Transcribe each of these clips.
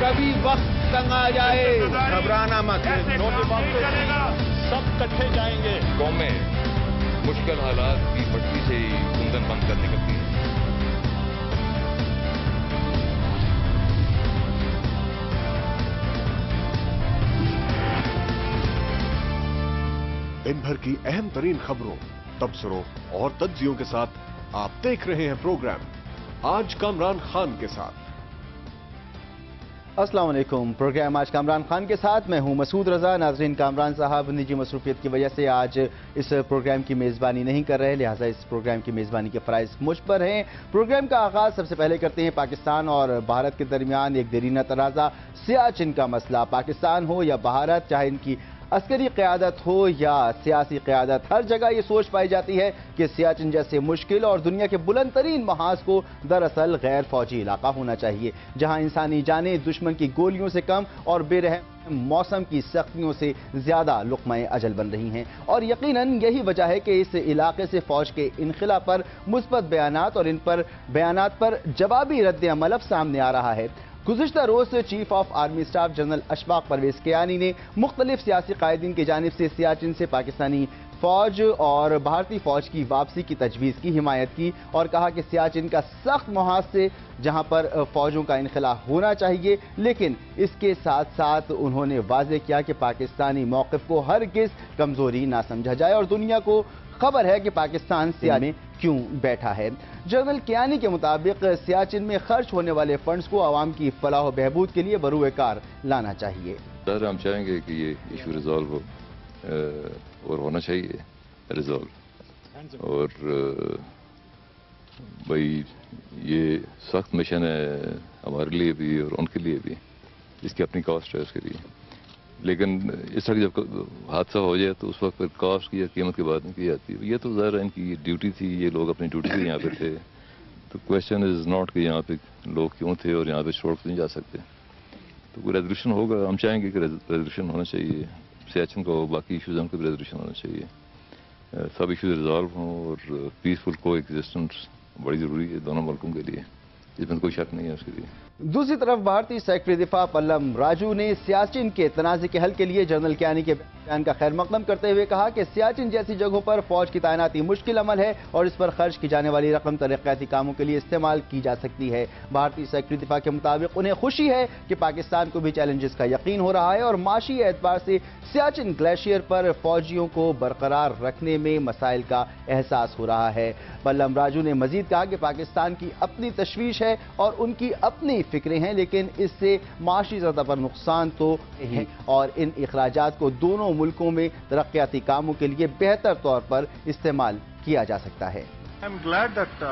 कभी वक्त तंग आ जाए घबराना मत, सब इकट्ठे जाएंगे। कौम में मुश्किल हालात की भट्टी से ही कुंदन बंद कर निकलती है। दिन भर की अहम तरीन खबरों, तबसरों और तज्जियों के साथ आप देख रहे हैं प्रोग्राम आज कामरान खान के साथ। अस्सलाम वालेकुम। प्रोग्राम आज कामरान खान के साथ मैं हूं मसूद रजा। नाजरीन, कामरान साहब निजी मसरूफियत की वजह से आज इस प्रोग्राम की मेज़बानी नहीं कर रहे, लिहाजा इस प्रोग्राम की मेज़बानी के फ़राइज़ मुझ पर हैं। प्रोग्राम का आगाज़ सबसे पहले करते हैं पाकिस्तान और भारत के दरमियान एक देरीना तनाज़ा सियाचिन का मसला। पाकिस्तान हो या भारत, चाहे इनकी अस्करी क़यादत हो या सियासी क़यादत, हर जगह ये सोच पाई जाती है कि सियाचिन जैसे मुश्किल और दुनिया के बुलंद तरीन महाज को दरअसल गैर फौजी इलाका होना चाहिए, जहां इंसानी जानें दुश्मन की गोलियों से कम और बेरहम मौसम की सख्तियों से ज़्यादा लुक़्मा-ए अजल बन रही हैं। और यकीनन यही वजह है कि इस इलाके से फ़ौज के इनखिला पर मुस्बत बयानात और इन पर बयानात पर जवाबी रद्द अमल अब सामने आ रहा है। गुज़िश्ता रोज़ chief of army staff general Ashfaq Parvez Kayani ने मुख्तलिफ सियासी कायदीन की जानिब से सियाचिन से पाकिस्तानी फ़ौज और भारतीय फ़ौज की वापसी की तजवीज़ की हिमायत की और कहा कि सियाचिन का सख्त मुहाज से जहां पर फ़ौजों का इनखिला होना चाहिए, लेकिन इसके साथ साथ उन्होंने वाज़ेह किया कि पाकिस्तानी मौक़िफ़ को हरगिज़ कमज़ोरी ना समझा जाए और दुनिया को खबर है कि पाकिस्तान सियाचिन में क्यों बैठा है। जनरल कियानी के मुताबिक सियाचिन में खर्च होने वाले फंड्स को आवाम की फलाह व बहबूद के लिए बरूए कार लाना चाहिए। सर, हम चाहेंगे कि ये इशू रिजॉल्व हो और होना चाहिए रिजॉल्व। और भाई ये सख्त मिशन है हमारे लिए भी और उनके लिए भी, इसकी अपनी कॉस्ट है उसके लिए। लेकिन इस तरह जब हादसा हो जाए तो उस वक्त फिर कॉस्ट की या कीमत की बात नहीं की जाती। ये तो ज़ाहिर है इनकी ड्यूटी थी, ये लोग अपनी ड्यूटी से यहाँ पे थे। तो क्वेश्चन इज़ नॉट कि यहाँ पे लोग क्यों थे और यहाँ पे छोड़ नहीं जा सकते। तो कोई रेजोल्यूशन होगा, हम चाहेंगे कि रेजोल्यूशन होना चाहिए सियाचिन को, बाकी इशूज़ हमको भी रेजोल्यूशन होना चाहिए, सब इशूज़ रिजॉल्व हों और पीसफुल को एग्जिस्टेंस बड़ी ज़रूरी है दोनों मुल्कों के लिए, इसमें कोई शक नहीं है उसके लिए। दूसरी तरफ भारतीय सेक्रेटरी दिफा पल्लम राजू ने सियाचिन के तनाज़े के हल के लिए जनरल कियानी के बयान का खैर मकदम करते हुए कहा कि सियाचिन जैसी जगहों पर फौज की तैनाती मुश्किल अमल है और इस पर खर्च की जाने वाली रकम तरक्याती कामों के लिए इस्तेमाल की जा सकती है। भारतीय सेक्रेटरी दिफा के मुताबिक उन्हें खुशी है कि पाकिस्तान को भी चैलेंजेस का यकीन हो रहा है और माशी एतबार से सियाचिन ग्लेशियर पर फौजियों को बरकरार रखने में मसाइल का एहसास हो रहा है। पल्लम राजू ने मजीद कहा कि पाकिस्तान की अपनी तशवीश है और उनकी अपनी फिक्रें हैं, लेकिन इससे माशी सतह पर नुकसान तो है और इन इखराजात को दोनों मुल्कों में तरक्याती कामों के लिए बेहतर तौर पर इस्तेमाल किया जा सकता है। I am glad that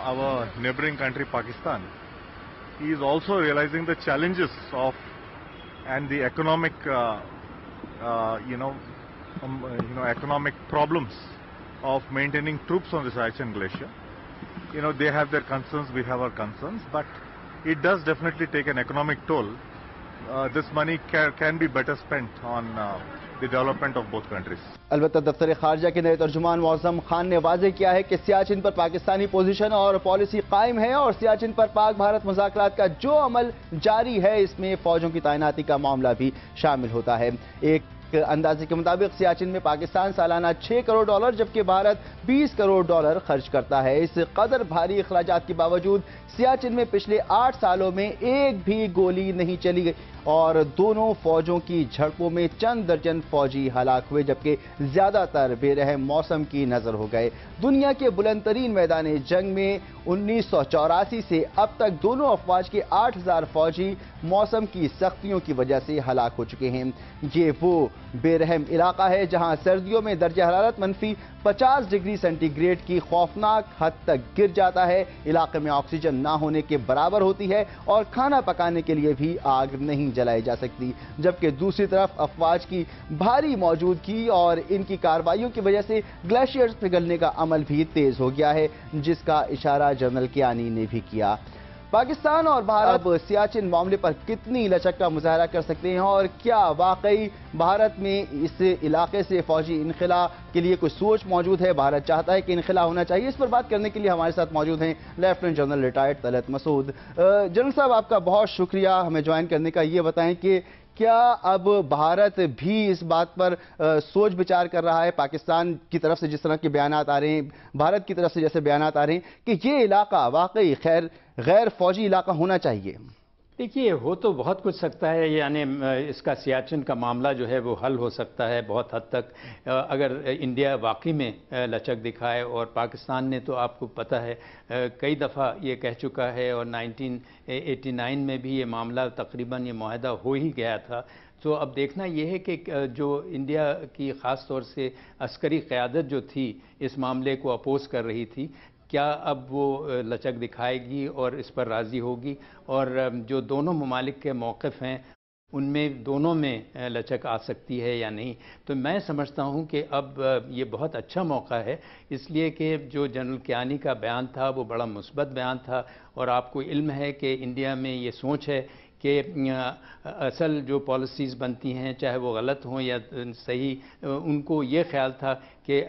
our neighboring country Pakistan is also realizing the challenges of and the economic economic problems of maintaining troops on the Siachen Glacier. They have their concerns, we have our concerns, but it does definitely take an economic toll. This money can be better spent on the development of both countries. अलबत्ता दफ्तर खारजा के नए तर्जुमान मौज़म खान ने वाज़ेह किया है कि सियाचिन पर Pakistani position और पॉलिसी कायम है और सियाचिन पर पाक भारत मुज़ाकरात का जो अमल जारी है इसमें फौजों की तैनाती का मामला भी शामिल होता है। एक अंदाजे के मुताबिक सियाचिन में पाकिस्तान सालाना $6 करोड़ जबकि भारत $20 करोड़ खर्च करता है। इस कदर भारी अखराजात के बावजूद सियाचिन में पिछले 8 सालों में एक भी गोली नहीं चली और दोनों फौजों की झड़पों में चंद दर्जन फौजी हलाक हुए जबकि ज्यादातर बेरहम मौसम की नजर हो गए। दुनिया के बुलंद तरीन मैदान जंग में 1984 से अब तक दोनों अफवाज के 8000 फौजी मौसम की सख्तियों की वजह से हलाक हो चुके हैं। ये वो बेरहम इलाका है जहां सर्दियों में दर्जा हरारत -50 डिग्री सेंटीग्रेड की खौफनाक हद तक गिर जाता है, इलाके में ऑक्सीजन ना होने के बराबर होती है और खाना पकाने के लिए भी आग नहीं जलाई जा सकती। जबकि दूसरी तरफ अफवाज की भारी मौजूदगी और इनकी कार्रवाइयों की वजह से ग्लेशियर पिघलने का अमल भी तेज हो गया है, जिसका इशारा जनरल कियानी ने भी किया। पाकिस्तान और भारत अब सियाचिन मामले पर कितनी लचक का मुजाहरा कर सकते हैं और क्या वाकई भारत में इस इलाके से फौजी इनखला के लिए कोई सोच मौजूद है? भारत चाहता है कि इनखला होना चाहिए? इस पर बात करने के लिए हमारे साथ मौजूद हैं lieutenant general retired Talat Masood. General साहब, आपका बहुत शुक्रिया हमें ज्वाइन करने का। ये बताएं कि क्या अब भारत भी इस बात पर सोच विचार कर रहा है, पाकिस्तान की तरफ से जिस तरह के बयानात आ रहे हैं, भारत की तरफ से जैसे बयानात आ रहे हैं, कि ये इलाका वाकई गैर फौजी इलाका होना चाहिए? देखिए, हो तो बहुत कुछ सकता है, यानी इसका सियाचिन का मामला जो है वो हल हो सकता है बहुत हद तक, अगर इंडिया वाकई में लचक दिखाए। और पाकिस्तान ने तो आपको पता है कई दफ़ा ये कह चुका है, और 1989 में भी ये मामला तकरीबन ये मुआहदा हो ही गया था। तो अब देखना ये है कि जो इंडिया की ख़ास तौर से अस्करी क़यादत जो थी इस मामले को अपोज़ कर रही थी, क्या अब वो लचक दिखाएगी और इस पर राज़ी होगी, और जो दोनों ममालिक के मौक़िफ़ हैं उनमें दोनों में लचक आ सकती है या नहीं। तो मैं समझता हूँ कि अब ये बहुत अच्छा मौका है, इसलिए कि जो जनरल कियानी का बयान था वो बड़ा मुस्बत बयान था, और आपको इल्म है कि इंडिया में ये सोच है कि असल जो पॉलिसीज़ बनती हैं चाहे वो गलत हों या सही, उनको ये ख्याल था कि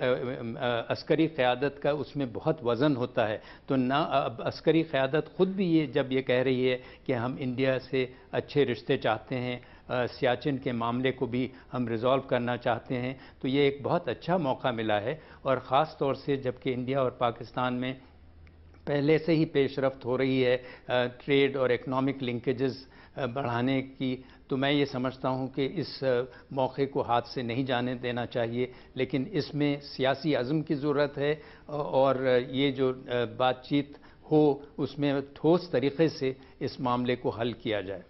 अस्करी क़यादत का उसमें बहुत वज़न होता है। तो ना अब अस्करी क़यादत ख़ुद भी ये जब ये कह रही है कि हम इंडिया से अच्छे रिश्ते चाहते हैं, सियाचिन के मामले को भी हम रिज़ॉल्व करना चाहते हैं, तो ये एक बहुत अच्छा मौका मिला है। और ख़ास तौर से जबकि इंडिया और पाकिस्तान में पहले से ही पेशरफ्त हो रही है ट्रेड और इकनॉमिक लिंकेजेस बढ़ाने की, तो मैं ये समझता हूँ कि इस मौके को हाथ से नहीं जाने देना चाहिए। लेकिन इसमें सियासी अज़्म की ज़रूरत है, और ये जो बातचीत हो उसमें ठोस तरीक़े से इस मामले को हल किया जाए।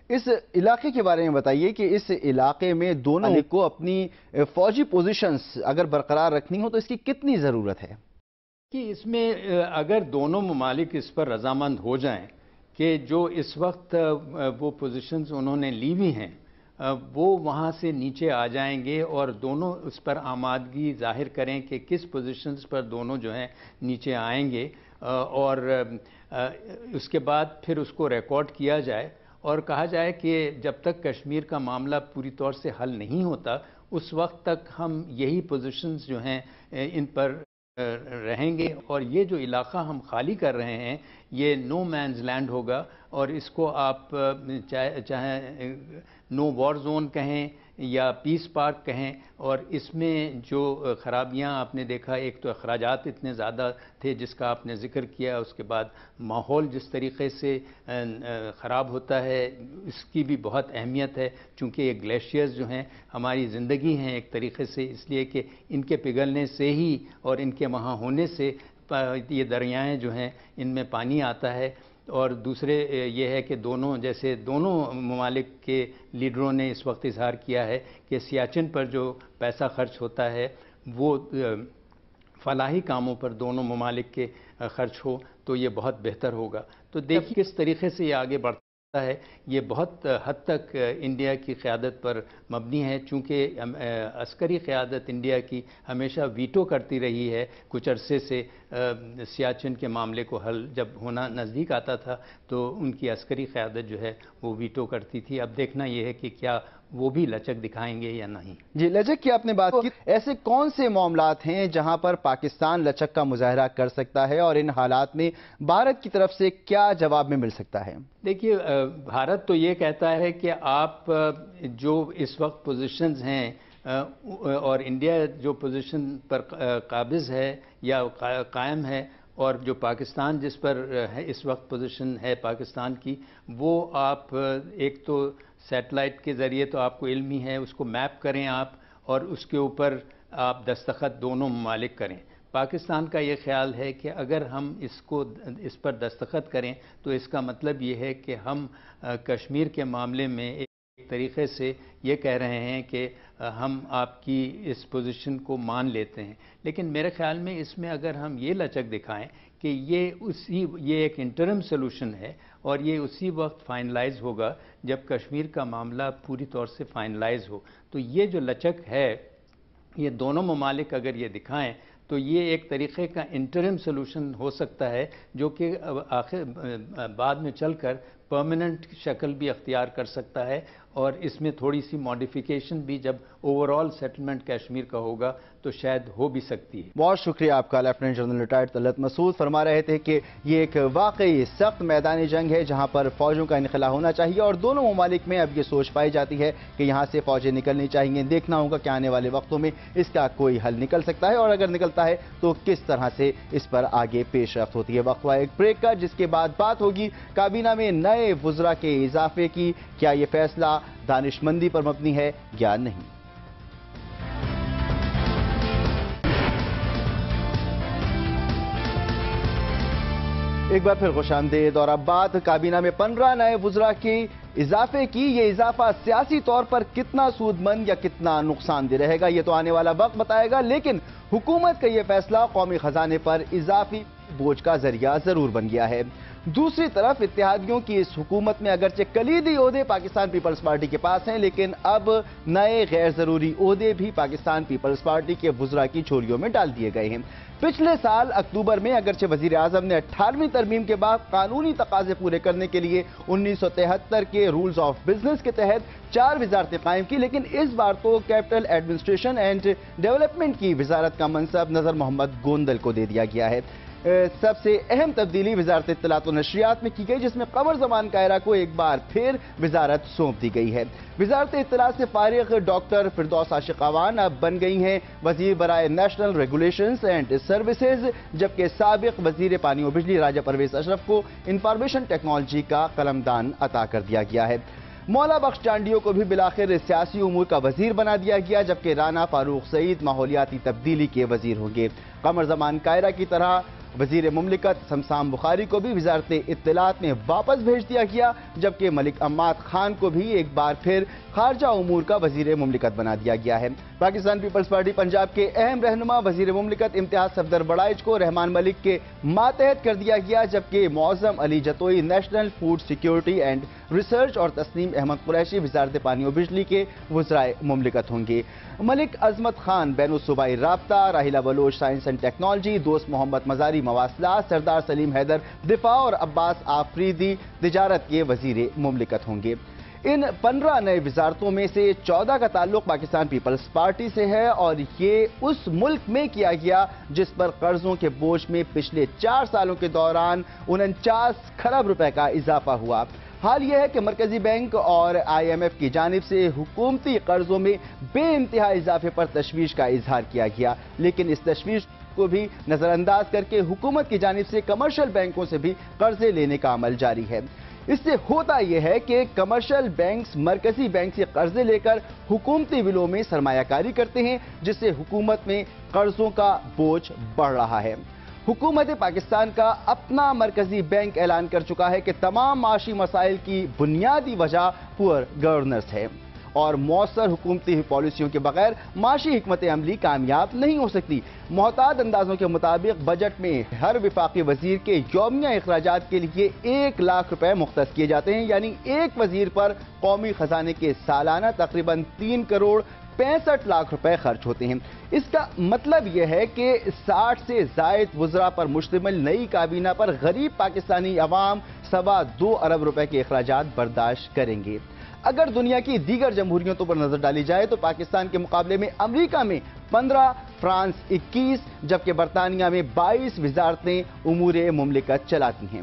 इस इलाके के बारे में बताइए कि इस इलाके में दोनों को अपनी फौजी पोजीशंस अगर बरकरार रखनी हो तो इसकी कितनी ज़रूरत है? कि इसमें अगर दोनों ममालिक इस पर रजामंद हो जाएं कि जो इस वक्त वो पोजीशंस उन्होंने ली हुई हैं वो वहाँ से नीचे आ जाएंगे, और दोनों उस पर आमादगी ज़ाहिर करें कि किस पोजीशंस पर दोनों जो हैं नीचे आएंगे, और उसके बाद फिर उसको रिकॉर्ड किया जाए और कहा जाए कि जब तक कश्मीर का मामला पूरी तौर से हल नहीं होता उस वक्त तक हम यही पोजीशंस जो हैं इन पर रहेंगे, और ये जो इलाका हम खाली कर रहे हैं ये नो मैन्स लैंड होगा, और इसको आप चाहे नो वॉर जोन कहें या पीस पार्क कहें। और इसमें जो ख़राबियाँ आपने देखा, एक तो अखराजात इतने ज़्यादा थे जिसका आपने ज़िक्र किया, उसके बाद माहौल जिस तरीक़े से ख़राब होता है इसकी भी बहुत अहमियत है, चूँकि ये ग्लेशियर्स जो हैं हमारी ज़िंदगी हैं एक तरीक़े से, इसलिए कि इनके पिघलने से ही और इनके वहाँ होने से ये दरियाएँ जो हैं इनमें पानी आता है। और दूसरे ये है कि दोनों ममालिक के लीडरों ने इस वक्त इजहार किया है कि सियाचिन पर जो पैसा खर्च होता है वो फलाही कामों पर दोनों ममालिक के खर्च हो तो ये बहुत बेहतर होगा। तो देखिए किस तरीके से ये आगे बढ़ता है, ये बहुत हद तक इंडिया की क़यादत पर मबनी है, चूँकि अस्करी क़यादत इंडिया की हमेशा वीटो करती रही है। कुछ अरसे से सियाचिन के मामले को हल जब होना नज़दीक आता था तो उनकी अस्करी क़यादत जो है वो वीटो करती थी। अब देखना ये है कि क्या वो भी लचक दिखाएंगे या नहीं। जी, लचक की आपने बात की, ऐसे कौन से मामलात हैं जहां पर पाकिस्तान लचक का मुजाहरा कर सकता है और इन हालात में भारत की तरफ से क्या जवाब में मिल सकता है? देखिए, भारत तो ये कहता है कि आप जो इस वक्त पोजीशंस हैं और इंडिया जो पोजीशन पर काबिज़ है या कायम है, और जो पाकिस्तान जिस पर है इस वक्त पोजीशन है पाकिस्तान की, वो आप एक तो सैटेलाइट के ज़रिए तो आपको इल्म ही है, उसको मैप करें आप और उसके ऊपर आप दस्तखत दोनों ममालिक करें। पाकिस्तान का ये ख्याल है कि अगर हम इस पर दस्तखत करें तो इसका मतलब ये है कि हम कश्मीर के मामले में एक तरीक़े से ये कह रहे हैं कि हम आपकी इस पोजीशन को मान लेते हैं। लेकिन मेरे ख्याल में इसमें अगर हम ये लचक दिखाएं कि ये एक इंटरम सॉल्यूशन है और ये उसी वक्त फाइनलाइज होगा जब कश्मीर का मामला पूरी तौर से फाइनलाइज हो, तो ये जो लचक है ये दोनों ममालिक अगर ये दिखाएं تو یہ ایک طریقے کا انٹرم سولوشن ہو سکتا ہے جو کہ آخر بعد میں چل کر پرماننٹ شکل بھی اختیار کر سکتا ہے، اور اس میں تھوڑی سی ماڈیفیکیشن بھی جب اوور آل سیٹلمنٹ کشمیر کا ہوگا تو شاید ہو بھی سکتی ہے۔ بہت شکریہ آپ کا لیفٹیننٹ جنرل ریٹائرڈ طلعت مسعود۔ فرما رہے تھے کہ یہ ایک واقعی سخت میدانی جنگ ہے جہاں پر فوجوں کا انخلا ہونا چاہیے، اور دونوں ممالک میں اب یہ سوچ پائی جاتی ہے کہ یہاں سے فوجیں نکلنی چاہیے۔ دیکھنا ہوگا کہ آنے والے وقتوں میں اس کا کوئی حل نکل سکتا ہے، اور اگر نکلتا ہے تو کس طرح سے اس پر آگے پیش رفت ہوتی ہے۔ وقفہ ایک بریک کا، جس کے بعد بات ہوگی کابینہ میں نئے وزراء کے اضافے کی۔ کیا یہ فیصلہ دانش مندی پر مبنی ہے یا نہیں؟ ایک بار پھر خوش آمدید، اور اب بات کابینہ میں 15 نئے وزراء کے اضافے کی۔ یہ اضافہ سیاسی طور پر کتنا سود مند یا کتنا نقصان دہ رہے گا یہ تو آنے والا وقت بتائے گا، لیکن حکومت کا یہ فیصلہ قومی خزانے پر اضافی بوجھ کا ذریعہ ضرور بن گیا ہے۔ دوسری طرف اتحادیوں کی اس حکومت میں اگرچہ کلیدی عہدے پاکستان پیپلز پارٹی کے پاس ہیں، لیکن اب نئے غیر ضروری عہدے بھی پاکستان پیپلز پارٹی کے وزراء کی جھولیوں میں ڈال دیے گئے ہیں۔ پچھلے سال اکتوبر میں اگرچہ وزیر اعظم نے 18ویں ترمیم کے بعد قانونی تقاضے پورے کرنے کے لیے 1973 کے رولز آف بزنس کے تحت 4 وزارتیں قائم کی، لیکن اس بار تو کیپٹل ایڈمنسٹریشن اینڈ ڈیولپمنٹ کی وزارت کا منصب نذر محمد گوندل کو دے دیا گیا ہے۔ سب سے اہم تبدیلی وزارت اطلاعات و نشریات میں کی گئی، جس میں قمر زمان کائرہ کو ایک بار پھر وزارت سونپ دی گئی ہے۔ وزارت اطلاعات سے فارغ ڈاکٹر فردوس عاشقاوان اب بن گئی ہیں وزیر برائے نیشنل ریگولیشنز اینڈ سروسز، جبکہ سابق وزیر پانی و بجلی راجہ پرویز اشرف کو انفارمیشن ٹیکنالوجی کا قلمدان عطا کر دیا گیا ہے۔ مولا بخش چانڈیو کو بھی بالآخر سیاسی امور کا وزیر بنا دیا گیا، جبکہ رانا فاروق سعید ماحولیاتی تبدیلی کے وزیر ہوں گے۔ قمر زمان کائرہ کی طرح وزیر مملکت سمسام بخاری کو بھی وزارت اطلاعات میں واپس بھیج دیا گیا، جبکہ ملک عماد خان کو بھی ایک بار پھر خارجہ امور کا وزیر مملکت بنا دیا گیا ہے۔ پاکستان پیپلز پارٹی پنجاب کے اہم رہنما وزیر مملکت امتیاز صفدر بڑائچ کو رحمان ملک کے ماتحت کر دیا گیا، جبکہ Moazzam Ali Jatoi national food security and research اور تسنیم احمد قریشی وزارت پانی و بجلی کے وزرائے مملکت ہوں گے۔ ملک عظمت خان بین الصوبائی رابطہ، Raheela Baloch science and technology, دوست محمد مزاری مواصلات، سردار سلیم حیدر دفاع اور عباس آفریدی تجارت کے وزیر مملکت ہوں گے۔ ان 15 نئے وزارتوں میں سے 14 کا تعلق پاکستان پیپلز پارٹی سے ہے، اور یہ اس ملک میں کیا گیا جس پر قرضوں کے بوجھ میں پچھلے 4 سالوں کے دوران 49 کھرب روپے کا اضافہ ہوا۔ حال یہ ہے کہ مرکزی بینک اور آئی ایم ایف کی جانب سے حکومتی قرضوں میں بے انتہا اضافے پر تشویش کا اظہار کیا گیا، لیکن اس تشویش کو بھی نظر انداز کر کے حکومت کی جانب سے کمرشل بینکوں سے بھی قرضے لینے کا عمل جاری ہے۔ اس سے ہوتا یہ ہے کہ کمرشل بینکس مرکزی بینک سے قرضے لے کر حکومتی بلوں میں سرمایہ کاری کرتے ہیں، جس سے حکومت میں قرضوں کا بوجھ بڑھ رہا ہے۔ حکومت پاکستان کا اپنا مرکزی بینک اعلان کر چکا ہے کہ تمام معاشی مسائل کی بنیادی وجہ پور گورننس ہے، اور مؤثر حکومتی پالیسیوں کے بغیر معاشی حکمت عملی کامیاب نہیں ہو سکتی۔ محتاط اندازوں کے مطابق بجٹ میں ہر وفاقی وزیر کے یومیہ اخراجات کے لیے 1 لاکھ روپے مختص کیے جاتے ہیں، یعنی ایک وزیر پر قومی خزانے کے سالانہ تقریباً 3 کروڑ 65 لاکھ روپے خرچ ہوتے ہیں۔ اس کا مطلب یہ ہے کہ 60 سے زائد وزراء پر مشتمل نئی کابینہ پر غریب پاکستانی عوام 2.25 ارب روپے کے اخراجات برداشت کریں گے۔ اگر دنیا کی دیگر جمہوریتوں پر نظر ڈالی جائے تو پاکستان کے مقابلے میں امریکہ میں 15، فرانس 21، جبکہ برطانیہ میں 22 وزارتیں امور مملکت چلاتی ہیں۔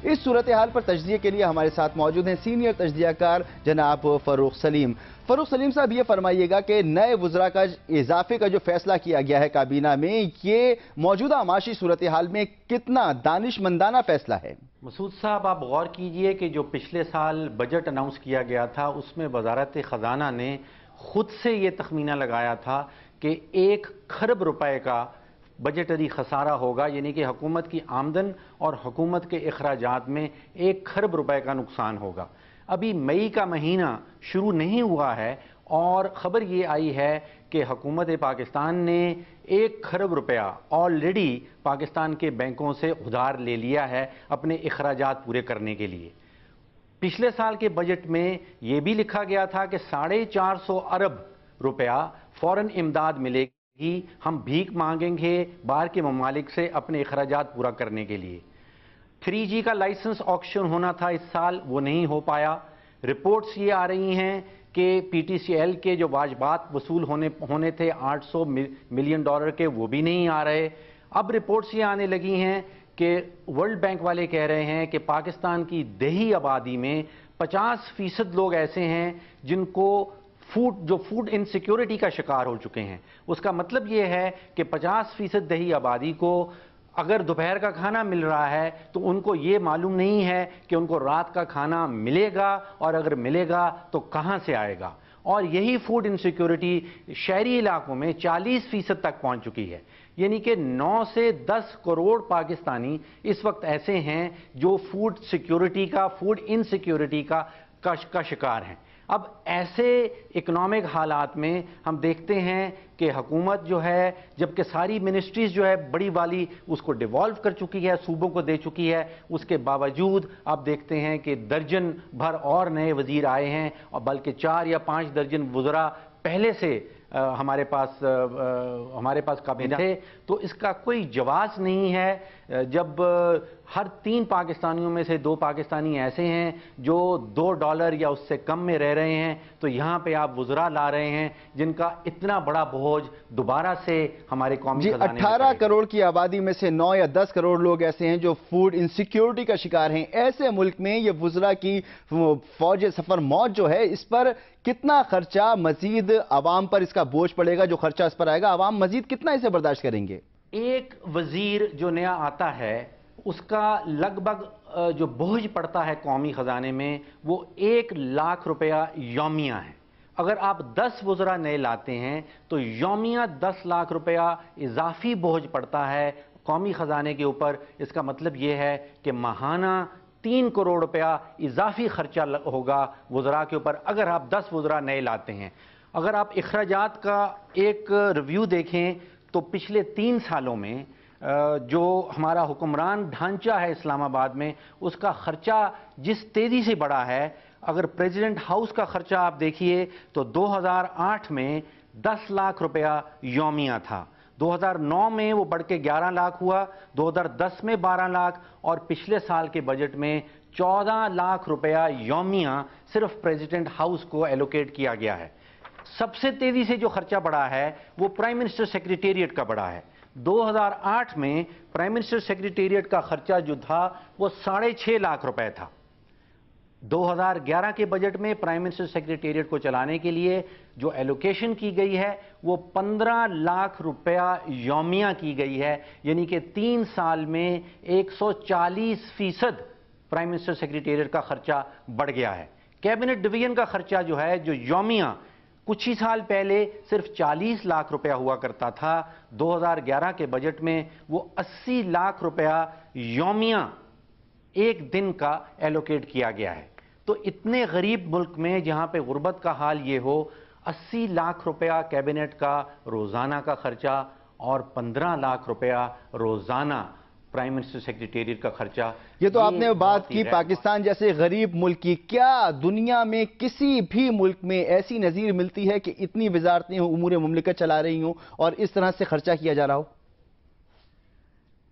اس صورتحال پر تجزیے کے لیے ہمارے ساتھ موجود ہیں سینئر تجزیہ کار جناب فاروق سلیم۔ فاروق سلیم صاحب، یہ فرمائیے گا کہ نئے وزراء کا اضافے کا جو فیصلہ کیا گیا ہے کابینہ میں، یہ موجودہ معاشی صورتحال میں کتنا دانش مندانہ فیصلہ ہے؟ مسعود صاحب، آپ غور کیجئے کہ جو پچھلے سال بجٹ اناؤنس کیا گیا تھا اس میں وزارت خزانہ نے خود سے یہ تخمینہ لگایا تھا کہ 1 کھرب روپے کا بجٹری خسارہ ہوگا، یعنی کہ حکومت کی آمدن اور حکومت کے اخراجات میں 1 کھرب روپے کا نقصان ہوگا۔ ابھی مئی کا مہینہ شروع نہیں ہوا ہے اور خبر یہ آئی ہے کہ حکومت پاکستان نے 1 کھرب روپیہ آلریڈی پاکستان کے بینکوں سے ادھار لے لیا ہے اپنے اخراجات پورے کرنے کے لیے۔ پچھلے سال کے بجٹ میں یہ بھی لکھا گیا تھا کہ 450 ارب روپیہ فوراً امداد ملے ही हम भीख मांगेंगे बाहर के ममालिक से अपने अखराजात पूरा करने के लिए। 3G का लाइसेंस ऑक्शन होना था इस साल, वो नहीं हो पाया। रिपोर्ट्स ये आ रही हैं कि PTCL के जो वाजबात वसूल होने थे $800 मिलियन के, वो भी नहीं आ रहे। अब रिपोर्ट्स ये आने लगी हैं कि वर्ल्ड बैंक वाले कह रहे हैं कि पाकिस्तान की देही आबादी में 50% लोग ऐसे हैं जिनको फूड इनसिक्योरिटी का शिकार हो चुके हैं। उसका मतलब ये है कि 50% देही आबादी को अगर दोपहर का खाना मिल रहा है तो उनको ये मालूम नहीं है कि उनको रात का खाना मिलेगा, और अगर मिलेगा तो कहां से आएगा। और यही फूड इनसिक्योरिटी शहरी इलाकों में 40% तक पहुंच चुकी है। यानी कि 9 से 10 करोड़ पाकिस्तानी इस वक्त ऐसे हैं जो फूड इनसिक्योरिटी का शिकार हैं। अब ऐसे इकोनॉमिक हालात में हम देखते हैं कि हुकूमत जो है, जबकि सारी मिनिस्ट्रीज जो है बड़ी वाली उसको डिवॉल्व कर चुकी है, सूबों को दे चुकी है, उसके बावजूद आप देखते हैं कि दर्जन भर और नए वजीर आए हैं, और बल्कि 4 या 5 दर्जन वज़रा पहले से हमारे पास काबिनेट थे। तो इसका कोई जवाब नहीं है जब हर 3 पाकिस्तानियों में से 2 पाकिस्तानी ऐसे हैं जो $2 या उससे कम में रह रहे हैं। तो यहाँ पे आप वज़रा ला रहे हैं जिनका इतना बड़ा बोझ दोबारा से हमारे कौमी जी 18 करोड़ की आबादी में से 9 या 10 करोड़ लोग ऐसे हैं जो फूड इनसिक्योरिटी का शिकार हैं। ऐसे मुल्क में ये वज़रा की फौज सफर मौत जो है, इस पर कितना खर्चा मजीद आवाम पर इसका बोझ पड़ेगा? जो खर्चा इस पर आएगा, आवाम मजीद कितना इसे बर्दाश्त करेंगे? एक वजीर जो नया आता है उसका लगभग जो बोझ पड़ता है कौमी खजाने में वो 1 लाख रुपया यौमिया है। अगर आप 10 वज़रा नए लाते हैं तो यौमिया 10 लाख रुपया इजाफी बोझ पड़ता है कौमी खजाने के ऊपर। इसका मतलब ये है कि माहाना 3 करोड़ रुपया इजाफी खर्चा होगा वज़रा के ऊपर अगर आप 10 वज़रा नए लाते हैं। अगर आप अखराजात का एक रिव्यू देखें तो पिछले 3 सालों में जो हमारा हुक्मरान ढांचा है इस्लामाबाद में, उसका खर्चा जिस तेजी से बढ़ा है, अगर प्रेसिडेंट हाउस का खर्चा आप देखिए तो 2008 में 10 लाख रुपया यौमिया था, 2009 में वो बढ़ के 11 लाख हुआ, 2010 में 12 लाख, और पिछले साल के बजट में 14 लाख रुपया यौमिया सिर्फ प्रेसिडेंट हाउस को एलोकेट किया गया है। सबसे तेजी से जो खर्चा बढ़ा है वो प्राइम मिनिस्टर सेक्रेटेरिएट का बढ़ा है। 2008 में प्राइम मिनिस्टर सेक्रेटेरिएट का खर्चा जो था वो 6.5 लाख रुपए था। 2011 के बजट में प्राइम मिनिस्टर सेक्रेटेरिएट को चलाने के लिए जो एलोकेशन की गई है वो 15 लाख रुपया यौमिया की गई है। यानी कि 3 साल में 140% प्राइम मिनिस्टर सेक्रेटेरिएट का खर्चा बढ़ गया है। कैबिनेट डिवीजन का खर्चा जो है, जो यौमिया कुछ ही साल पहले सिर्फ 40 लाख रुपया हुआ करता था, 2011 के बजट में वो 80 लाख रुपया यौमिया एक दिन का एलोकेट किया गया है। तो इतने गरीब मुल्क में जहां पे गुर्बत का हाल ये हो, 80 लाख रुपया कैबिनेट का रोजाना का खर्चा और 15 लाख रुपया रोजाना प्राइम मिनिस्टर सेक्रेटेरिएट का खर्चा। ये तो आपने बात की पाकिस्तान जैसे गरीब मुल्क की। क्या दुनिया में किसी भी मुल्क में ऐसी नज़ीर मिलती है कि इतनी वजारतें उमूर मुमलिकत चला रही हों और इस तरह से खर्चा किया जा रहा हो?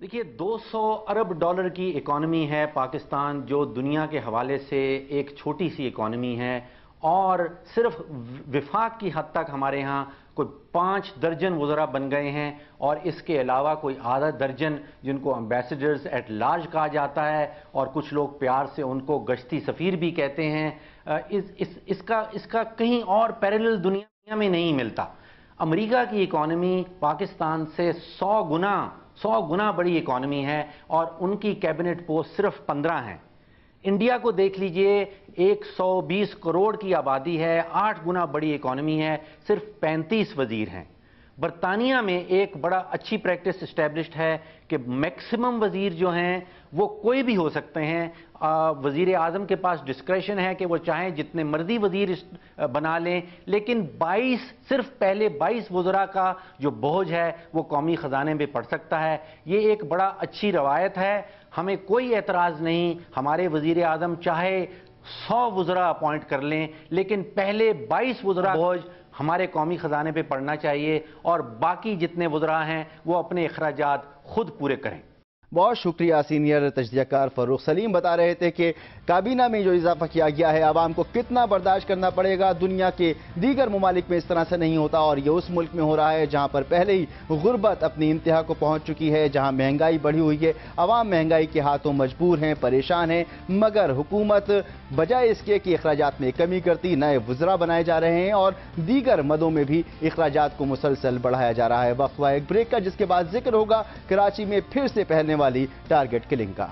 देखिए, 200 अरब डॉलर की इकॉनमी है पाकिस्तान, जो दुनिया के हवाले से एक छोटी सी इकॉनमी है, और सिर्फ विफाक की हद तक हमारे यहाँ कोई 5 दर्जन वज़रा बन गए हैं, और इसके अलावा कोई आधा दर्जन जिनको एम्बेसडर्स एट लार्ज कहा जाता है, और कुछ लोग प्यार से उनको गश्ती सफ़ीर भी कहते हैं। इसका कहीं और पैरेलल दुनिया में नहीं मिलता। अमेरिका की इकॉनमी पाकिस्तान से 100 गुना बड़ी इकॉनमी है, और उनकी कैबिनेट पोस्ट सिर्फ 15 हैं। इंडिया को देख लीजिए, 120 करोड़ की आबादी है, 8 गुना बड़ी इकॉनमी है, सिर्फ 35 वजीर हैं। बरतानिया में एक बड़ा अच्छी प्रैक्टिस इस्टेब्लिश्ड है कि मैक्सिमम वजीर जो हैं वो कोई भी हो सकते हैं। वजीर आज़म के पास डिस्क्रेशन है कि वो चाहें जितने मर्जी वजीर बना लें, लेकिन सिर्फ पहले 22 वज़रा का जो बोझ है वो कौमी ख़जाने में पड़ सकता है। ये एक बड़ा अच्छी रवायत है, हमें कोई एतराज़ नहीं। हमारे वजीर आज़म चाहे 100 वज़रा अपॉइंट कर लें, लेकिन पहले 22 वज़रा बोझ ہمارے قومی خزانے پہ پڑنا چاہیے اور باقی جتنے وزراء ہیں وہ اپنے اخراجات خود پورے کریں۔ بہت شکریہ۔ سینئر تجزیہ کار فاروق سلیم بتا رہے تھے کہ کابینہ میں جو اضافہ کیا گیا ہے عوام کو کتنا برداشت کرنا پڑے گا، دنیا کے دیگر ممالک میں اس طرح سے نہیں ہوتا، اور یہ اس ملک میں ہو رہا ہے جہاں پر پہلے ہی غربت اپنی انتہا کو پہنچ چکی ہے، جہاں مہنگائی بڑھی ہوئی ہے، عوام مہنگائی کے ہاتھوں مجبور ہیں، پریشان ہیں، مگر حکومت بجائے اس کے کہ اخراجات میں کمی کرتی، نئے وزراء بنائے جا رہے ہیں اور دیگر مدوں میں بھی اخراجات کو مسلسل بڑھایا جا رہا ہے۔ وقت ہوا ایک بریک کا، جس کے بعد ذکر ہوگا کراچی میں پھر سے پھیلنے والی ٹارگٹ کلنگ کا۔